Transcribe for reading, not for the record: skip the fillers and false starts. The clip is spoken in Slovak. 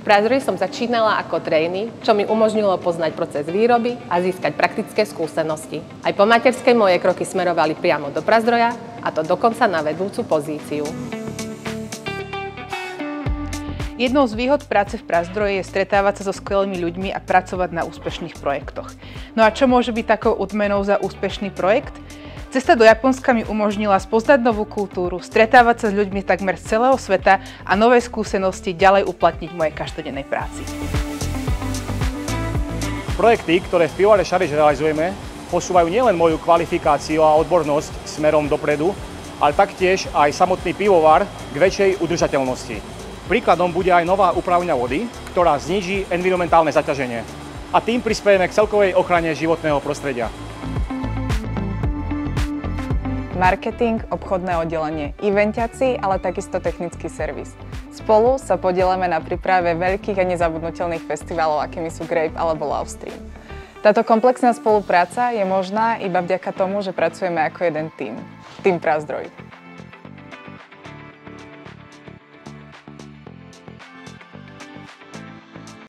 Prazdroji som začínala ako trainee, čo mi umožnilo poznať proces výroby a získať praktické skúsenosti. Aj po materskej moje kroky smerovali priamo do Prazdroja, a to dokonca na vedúcu pozíciu. Jednou z výhod práce v Prazdroji je stretávať sa so skvelými ľuďmi a pracovať na úspešných projektoch. No a čo môže byť takou odmenou za úspešný projekt? Cesta do Japonska mi umožnila spoznať novú kultúru, stretávať sa s ľuďmi takmer z celého sveta a nové skúsenosti ďalej uplatniť v mojej každodennej práci. Projekty, ktoré v pivovare Šariš realizujeme, posúvajú nielen moju kvalifikáciu a odbornosť smerom dopredu, ale taktiež aj samotný pivovar k väčšej udržateľnosti. Príkladom bude aj nová úpravňa vody, ktorá zníži environmentálne zaťaženie a tým prispiejeme k celkovej ochrane životného prostredia. Marketing, obchodné oddelenie, eventiaci, ale takisto technický servis. Spolu sa podieľame na príprave veľkých a nezabudnutelných festivalov, akými sú Grape alebo Lovestream. Táto komplexná spolupráca je možná iba vďaka tomu, že pracujeme ako jeden tím. Tím Prazdroj.